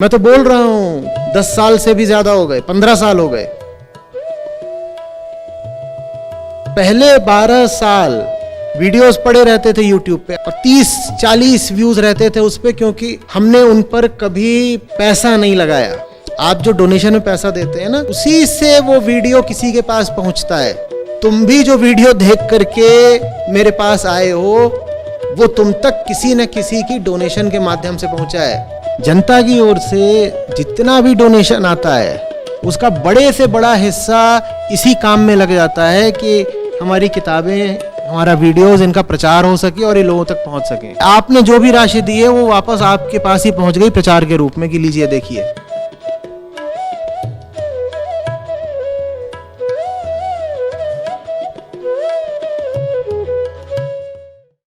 मैं तो बोल रहा हूं 10 साल से भी ज्यादा हो गए, 15 साल हो गए। पहले 12 साल वीडियोस पड़े रहते थे यूट्यूब पे और 30-40 व्यूज रहते थे उस पे, क्योंकि हमने उन पर कभी पैसा नहीं लगाया। आप जो डोनेशन में पैसा देते हैं ना, उसी से वो वीडियो किसी के पास पहुंचता है। तुम भी जो वीडियो देख करके मेरे पास आए हो, वो तुम तक किसी न किसी की डोनेशन के माध्यम से पहुंचा है। जनता की ओर से जितना भी डोनेशन आता है, उसका बड़े से बड़ा हिस्सा इसी काम में लग जाता है कि हमारी किताबें, हमारा वीडियोस, इनका प्रचार हो सके और ये लोगों तक पहुंच सके। आपने जो भी राशि दी है वो वापस आपके पास ही पहुंच गई प्रचार के रूप में कि लीजिए देखिए।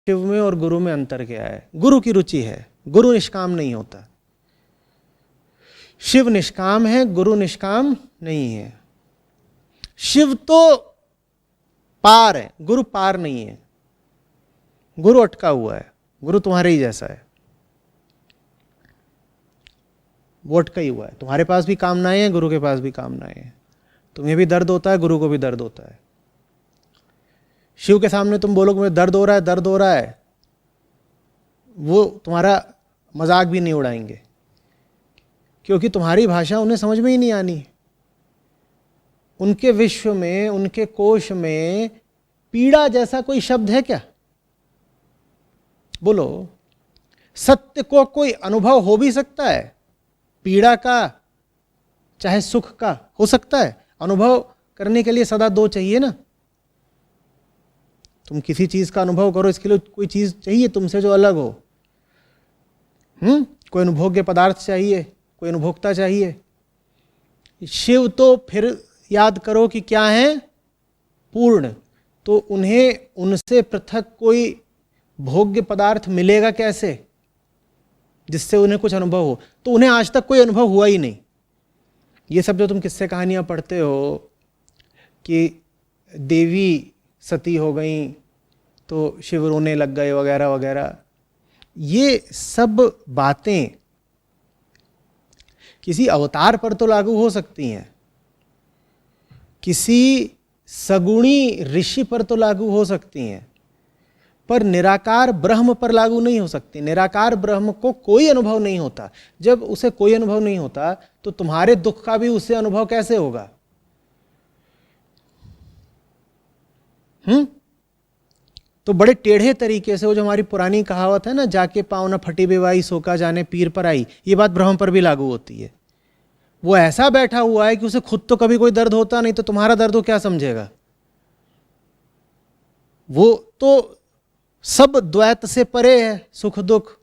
शिव में और गुरु में अंतर क्या है? गुरु की रुचि है, गुरु निष्काम नहीं होता। शिव निष्काम है, गुरु निष्काम नहीं है। शिव तो पार है, गुरु पार नहीं है। गुरु अटका हुआ है, गुरु तुम्हारे ही जैसा है, वो अटका ही हुआ है। तुम्हारे पास भी कामनाएं हैं, गुरु के पास भी कामनाएं हैं। तुम्हें भी दर्द होता है, गुरु को भी दर्द होता है। शिव के सामने तुम बोलोगे मुझे दर्द हो रहा है, दर्द हो रहा है, वो तुम्हारा मजाक भी नहीं उड़ाएंगे, क्योंकि तुम्हारी भाषा उन्हें समझ में ही नहीं आनी। उनके विश्व में, उनके कोश में पीड़ा जैसा कोई शब्द है क्या? बोलो। सत्य को कोई अनुभव हो भी सकता है, पीड़ा का चाहे सुख का हो सकता है। अनुभव करने के लिए सदा दो चाहिए ना। तुम किसी चीज का अनुभव करो, इसके लिए कोई चीज चाहिए तुमसे जो अलग हो। कोई अनुभोग्य पदार्थ चाहिए, कोई अनुभोक्ता चाहिए। शिव तो फिर याद करो कि क्या है? पूर्ण। तो उन्हें उनसे पृथक कोई भोग्य पदार्थ मिलेगा कैसे जिससे उन्हें कुछ अनुभव हो? तो उन्हें आज तक कोई अनुभव हुआ ही नहीं। ये सब जो तुम किस्से कहानियां पढ़ते हो कि देवी सती हो गई तो शिव रोने लग गए वगैरह वगैरह, ये सब बातें किसी अवतार पर तो लागू हो सकती हैं, किसी सगुणी ऋषि पर तो लागू हो सकती हैं, पर निराकार ब्रह्म पर लागू नहीं हो सकती। निराकार ब्रह्म को कोई अनुभव नहीं होता। जब उसे कोई अनुभव नहीं होता तो तुम्हारे दुख का भी उसे अनुभव कैसे होगा? तो बड़े टेढ़े तरीके से वो जो हमारी पुरानी कहावत है ना, जाके पाँव न फटी बेवाई सो का जाने पीर पर आई, ये बात ब्रह्म पर भी लागू होती है। वो ऐसा बैठा हुआ है कि उसे खुद तो कभी कोई दर्द होता नहीं, तो तुम्हारा दर्द वो क्या समझेगा? वो तो सब द्वैत से परे है, सुख दुख,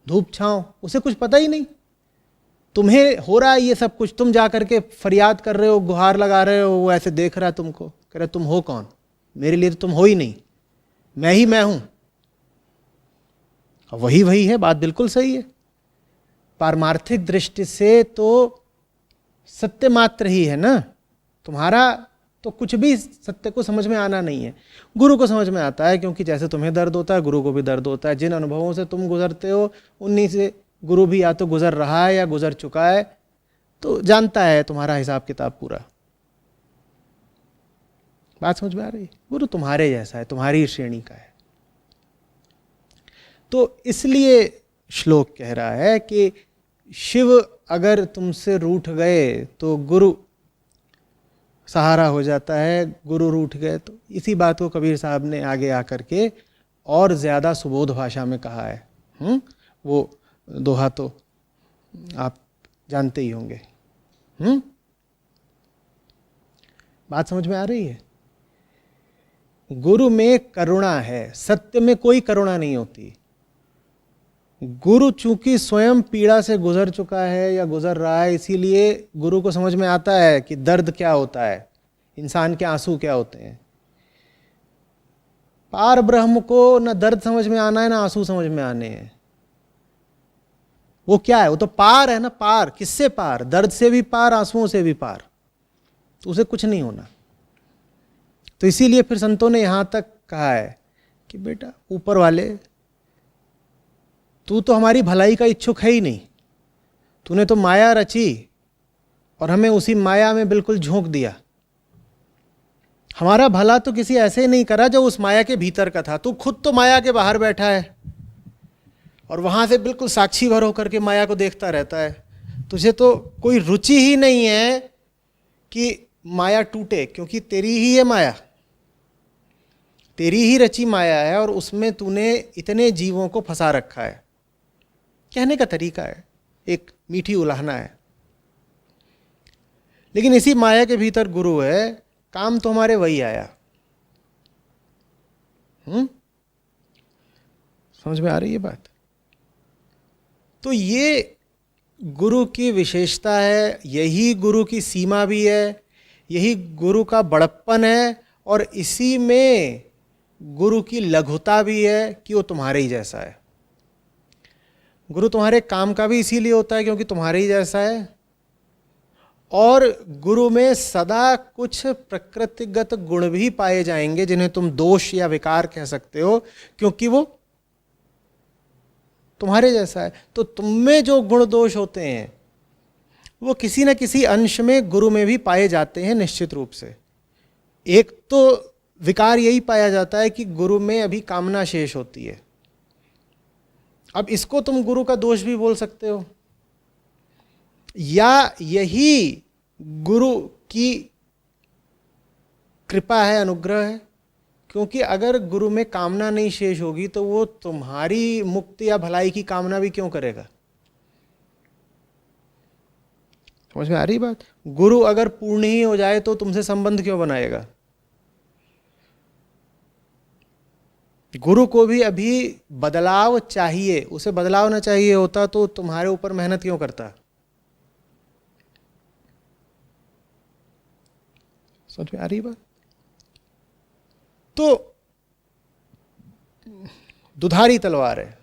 धूप छांव, उसे कुछ पता ही नहीं। तुम्हें हो रहा है ये सब कुछ, तुम जा करके फरियाद कर रहे हो, गुहार लगा रहे हो, वो ऐसे देख रहा है तुमको, कह रहे तुम हो कौन? मेरे लिए तो तुम हो ही नहीं, मैं ही मैं हूं। वही वही है, बात बिल्कुल सही है। पारमार्थिक दृष्टि से तो सत्य मात्र ही है ना। तुम्हारा तो कुछ भी सत्य को समझ में आना नहीं है। गुरु को समझ में आता है, क्योंकि जैसे तुम्हें दर्द होता है, गुरु को भी दर्द होता है। जिन अनुभवों से तुम गुजरते हो, उन्हीं से गुरु भी या तो गुजर रहा है या गुजर चुका है, तो जानता है तुम्हारा हिसाब किताब पूरा। बात समझ में आ रही है? गुरु तुम्हारे जैसा है, तुम्हारी श्रेणी का है। तो इसलिए श्लोक कह रहा है कि शिव अगर तुमसे रूठ गए तो गुरु सहारा हो जाता है, गुरु रूठ गए तो। इसी बात को कबीर साहब ने आगे आकर के और ज्यादा सुबोध भाषा में कहा है। वो दोहा तो आप जानते ही होंगे। बात समझ में आ रही है? गुरु में करुणा है, सत्य में कोई करुणा नहीं होती। गुरु चूंकि स्वयं पीड़ा से गुजर चुका है या गुजर रहा है, इसीलिए गुरु को समझ में आता है कि दर्द क्या होता है, इंसान के आंसू क्या होते हैं। पार ब्रह्म को न दर्द समझ में आना है, ना आंसू समझ में आने हैं। वो क्या है? वो तो पार है ना। पार किससे पार? दर्द से भी पार, आंसुओं से भी पार। तो उसे कुछ नहीं होना। तो इसीलिए फिर संतों ने यहां तक कहा है कि बेटा ऊपर वाले, तू तो हमारी भलाई का इच्छुक है ही नहीं, तूने तो माया रची और हमें उसी माया में बिल्कुल झोंक दिया। हमारा भला तो किसी ऐसे नहीं करा जो उस माया के भीतर का था। तू खुद तो माया के बाहर बैठा है और वहां से बिल्कुल साक्षी भर होकर के माया को देखता रहता है। तुझे तो कोई रुचि ही नहीं है कि माया टूटे, क्योंकि तेरी ही है माया, तेरी ही रची माया है और उसमें तूने इतने जीवों को फंसा रखा है। कहने का तरीका है, एक मीठी उलाहना है। लेकिन इसी माया के भीतर गुरु है, काम तो हमारे वही आया। समझ में आ रही है बात? तो ये गुरु की विशेषता है, यही गुरु की सीमा भी है, यही गुरु का बड़प्पन है, और इसी में गुरु की लघुता भी है कि वो तुम्हारे ही जैसा है। गुरु तुम्हारे काम का भी इसीलिए होता है क्योंकि तुम्हारे ही जैसा है, और गुरु में सदा कुछ प्रकृतिगत गुण भी पाए जाएंगे जिन्हें तुम दोष या विकार कह सकते हो, क्योंकि वो तुम्हारे जैसा है। तो तुम में जो गुण दोष होते हैं वो किसी न किसी अंश में गुरु में भी पाए जाते हैं निश्चित रूप से। एक तो विकार यही पाया जाता है कि गुरु में अभी कामना शेष होती है। अब इसको तुम गुरु का दोष भी बोल सकते हो, या यही गुरु की कृपा है, अनुग्रह है, क्योंकि अगर गुरु में कामना नहीं शेष होगी तो वो तुम्हारी मुक्ति या भलाई की कामना भी क्यों करेगा। समझ में आ रही बात? गुरु अगर पूर्ण ही हो जाए तो तुमसे संबंध क्यों बनाएगा। गुरु को भी अभी बदलाव चाहिए, उसे बदलाव ना चाहिए होता तो तुम्हारे ऊपर मेहनत क्यों करता। समझ में आ रही बात? तो दुधारी तलवार है।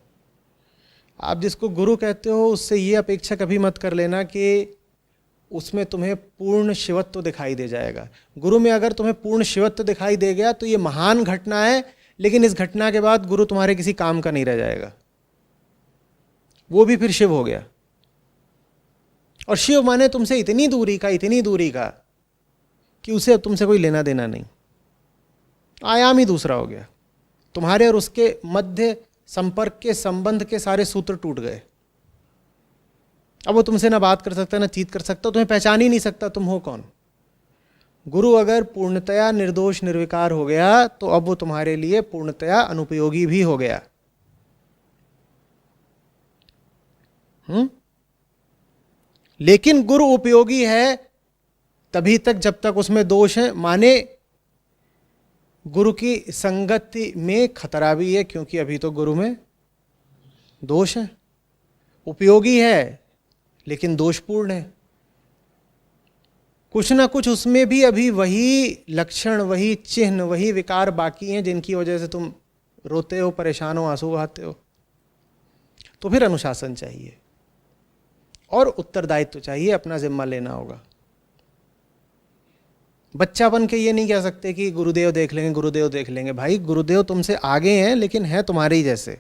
आप जिसको गुरु कहते हो उससे ये अपेक्षा कभी मत कर लेना कि उसमें तुम्हें पूर्ण शिवत्व दिखाई दे जाएगा। गुरु में अगर तुम्हें पूर्ण शिवत्व दिखाई दे गया तो ये महान घटना है, लेकिन इस घटना के बाद गुरु तुम्हारे किसी काम का नहीं रह जाएगा, वो भी फिर शिव हो गया। और शिव माने तुमसे इतनी दूरी का कि उसे अब तुमसे कोई लेना देना नहीं, आयाम ही दूसरा हो गया। तुम्हारे और उसके मध्य संपर्क के संबंध के सारे सूत्र टूट गए। अब वो तुमसे ना बात कर सकता, ना चीत कर सकता, तुम्हें पहचान ही नहीं सकता तुम हो कौन। गुरु अगर पूर्णतया निर्दोष निर्विकार हो गया तो अब वो तुम्हारे लिए पूर्णतया अनुपयोगी भी हो गया। लेकिन गुरु उपयोगी है तभी तक जब तक उसमें दोष है, माने गुरु की संगति में खतरा भी है, क्योंकि अभी तो गुरु में दोष है। उपयोगी है लेकिन दोषपूर्ण है, कुछ ना कुछ उसमें भी अभी वही लक्षण, वही चिन्ह, वही विकार बाकी हैं जिनकी वजह से तुम रोते हो, परेशान हो, आंसू बहाते हो। तो फिर अनुशासन चाहिए और उत्तरदायित्व चाहिए, अपना जिम्मा लेना होगा। बच्चा बन के ये नहीं कह सकते कि गुरुदेव देख लेंगे, गुरुदेव देख लेंगे। भाई गुरुदेव तुमसे आगे हैं लेकिन है तुम्हारे ही जैसे,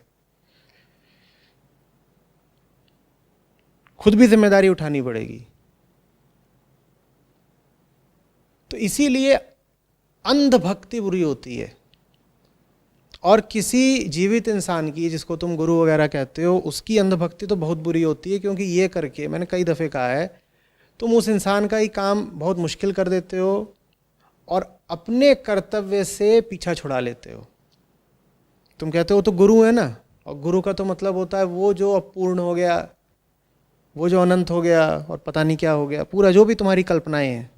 खुद भी जिम्मेदारी उठानी पड़ेगी। तो इसीलिए अंध भक्ति बुरी होती है, और किसी जीवित इंसान की, जिसको तुम गुरु वगैरह कहते हो, उसकी अंध भक्ति तो बहुत बुरी होती है, क्योंकि ये करके, मैंने कई दफ़े कहा है, तुम उस इंसान का ही काम बहुत मुश्किल कर देते हो और अपने कर्तव्य से पीछा छुड़ा लेते हो। तुम कहते हो तो गुरु है ना, और गुरु का तो मतलब होता है वो जो अपूर्ण हो गया, वो जो अनंत हो गया और पता नहीं क्या हो गया। पूरा जो भी तुम्हारी कल्पनाएं हैं,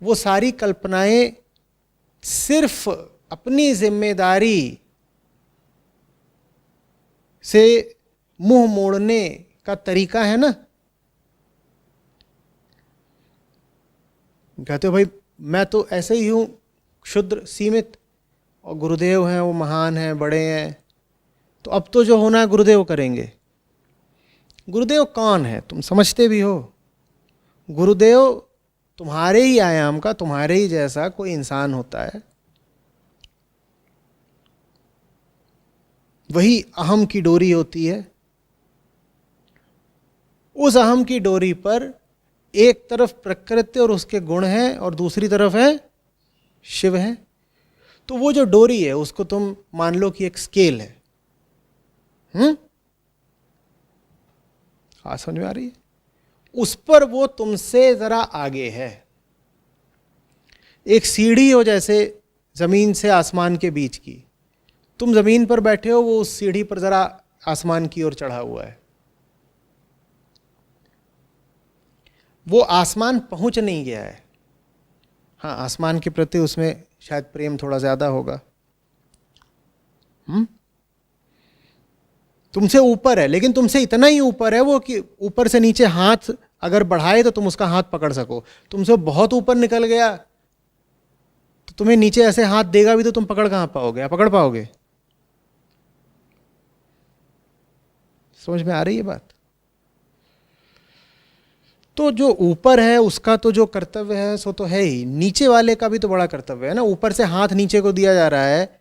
वो सारी कल्पनाएं सिर्फ अपनी जिम्मेदारी से मुंह मोड़ने का तरीका है ना। कहते हो भाई मैं तो ऐसे ही हूं, क्षुद्र सीमित, और गुरुदेव हैं वो महान हैं, बड़े हैं, तो अब तो जो होना है गुरुदेव करेंगे। गुरुदेव कौन है तुम समझते भी हो? गुरुदेव तुम्हारे ही आयाम का, तुम्हारे ही जैसा कोई इंसान होता है, वही अहम की डोरी होती है, उस अहम की डोरी पर एक तरफ प्रकृति और उसके गुण हैं और दूसरी तरफ है शिव है। तो वो जो डोरी है उसको तुम मान लो कि एक स्केल है। समझ में आ रही है? उस पर वो तुमसे जरा आगे है। एक सीढ़ी हो जैसे जमीन से आसमान के बीच की, तुम जमीन पर बैठे हो, वो उस सीढ़ी पर जरा आसमान की ओर चढ़ा हुआ है। वो आसमान पहुंच नहीं गया है। हाँ, आसमान के प्रति उसमें शायद प्रेम थोड़ा ज्यादा होगा। तुमसे ऊपर है, लेकिन तुमसे इतना ही ऊपर है वो कि ऊपर से नीचे हाथ अगर बढ़ाए तो तुम उसका हाथ पकड़ सको। तुमसे बहुत ऊपर निकल गया तो तुम्हें नीचे ऐसे हाथ देगा भी तो तुम पकड़ कहां पाओगे? आप पकड़ पाओगे? समझ में आ रही है बात? तो जो ऊपर है उसका तो जो कर्तव्य है सो तो है ही, नीचे वाले का भी तो बड़ा कर्तव्य है ना। ऊपर से हाथ नीचे को दिया जा रहा है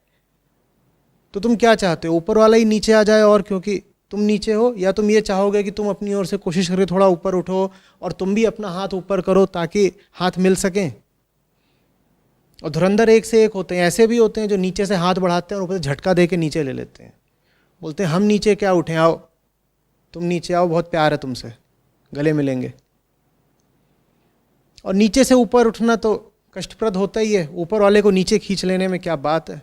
तो तुम क्या चाहते हो? ऊपर वाला ही नीचे आ जाए और क्योंकि तुम नीचे हो, या तुम ये चाहोगे कि तुम अपनी ओर से कोशिश करके थोड़ा ऊपर उठो और तुम भी अपना हाथ ऊपर करो ताकि हाथ मिल सकें। और धुरंधर एक से एक होते हैं। ऐसे भी होते हैं जो नीचे से हाथ बढ़ाते हैं और ऊपर से झटका दे के नीचे ले लेते हैं। बोलते हैं हम नीचे क्या उठे, आओ तुम नीचे आओ, बहुत प्यार है तुमसे, गले मिलेंगे। और नीचे से ऊपर उठना तो कष्टप्रद होता ही है। ऊपर वाले को नीचे खींच लेने में क्या बात है,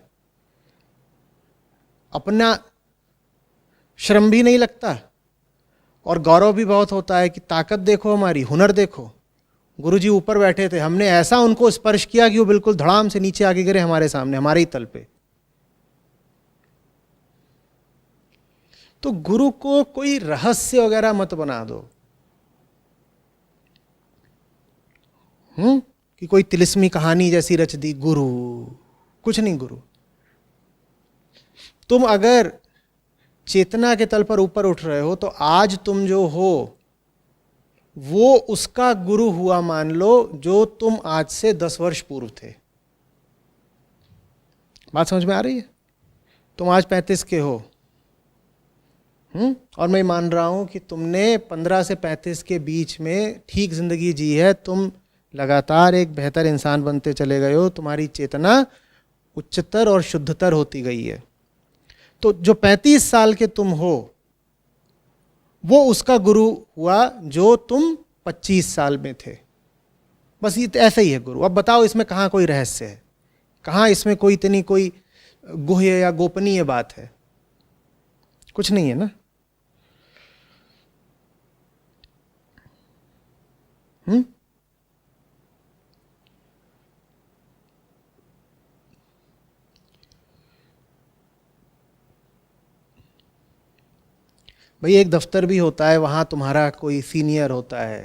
अपना श्रम भी नहीं लगता और गौरव भी बहुत होता है कि ताकत देखो हमारी, हुनर देखो। गुरुजी ऊपर बैठे थे, हमने ऐसा उनको स्पर्श किया कि वो बिल्कुल धड़ाम से नीचे आके गिरे हमारे सामने, हमारे ही तल पे। तो गुरु को कोई रहस्य वगैरह मत बना दो कि कोई तिलिस्मी कहानी जैसी रच दी गुरु। कुछ नहीं गुरु। तुम अगर चेतना के तल पर ऊपर उठ रहे हो तो आज तुम जो हो वो उसका गुरु हुआ मान लो जो तुम आज से 10 वर्ष पूर्व थे। बात समझ में आ रही है? तुम आज 35 के हो, और मैं मान रहा हूं कि तुमने 15 से 35 के बीच में ठीक जिंदगी जी है। तुम लगातार एक बेहतर इंसान बनते चले गए हो, तुम्हारी चेतना उच्चतर और शुद्धतर होती गई है। तो जो 35 साल के तुम हो वो उसका गुरु हुआ जो तुम 25 साल में थे। बस ये ऐसा ही है गुरु। अब बताओ इसमें कहाँ कोई रहस्य है, कहाँ इसमें कोई इतनी कोई गुह्य या गोपनीय बात है? कुछ नहीं है ना। भाई एक दफ्तर भी होता है, वहां तुम्हारा कोई सीनियर होता है,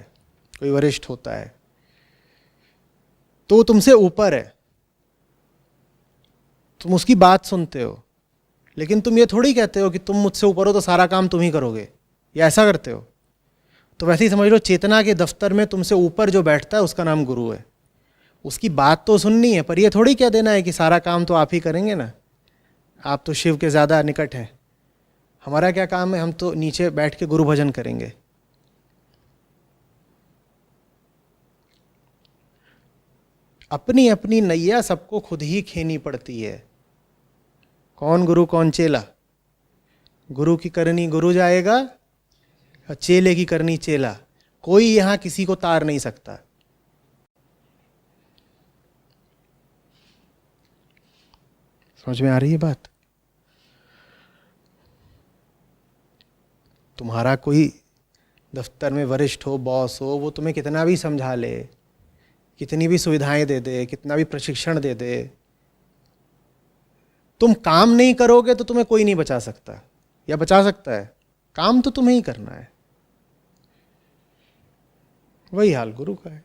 कोई वरिष्ठ होता है, तो वो तुमसे ऊपर है, तुम उसकी बात सुनते हो, लेकिन तुम ये थोड़ी कहते हो कि तुम मुझसे ऊपर हो तो सारा काम तुम ही करोगे, या ऐसा करते हो? तो वैसे ही समझ लो, चेतना के दफ्तर में तुमसे ऊपर जो बैठता है उसका नाम गुरु है। उसकी बात तो सुननी है, पर ये थोड़ी कह देना है कि सारा काम तो आप ही करेंगे ना, आप तो शिव के ज़्यादा निकट हैं, हमारा क्या काम है, हम तो नीचे बैठ के गुरु भजन करेंगे। अपनी अपनी नैया सबको खुद ही खेनी पड़ती है। कौन गुरु कौन चेला? गुरु की करनी गुरु जाएगा और चेले की करनी चेला। कोई यहां किसी को तार नहीं सकता। समझ में आ रही है बात? तुम्हारा कोई दफ्तर में वरिष्ठ हो, बॉस हो, वो तुम्हें कितना भी समझा ले, कितनी भी सुविधाएं दे दे, कितना भी प्रशिक्षण दे दे, तुम काम नहीं करोगे तो तुम्हें कोई नहीं बचा सकता, या बचा सकता है? काम तो तुम्हें ही करना है। वही हाल गुरु का है।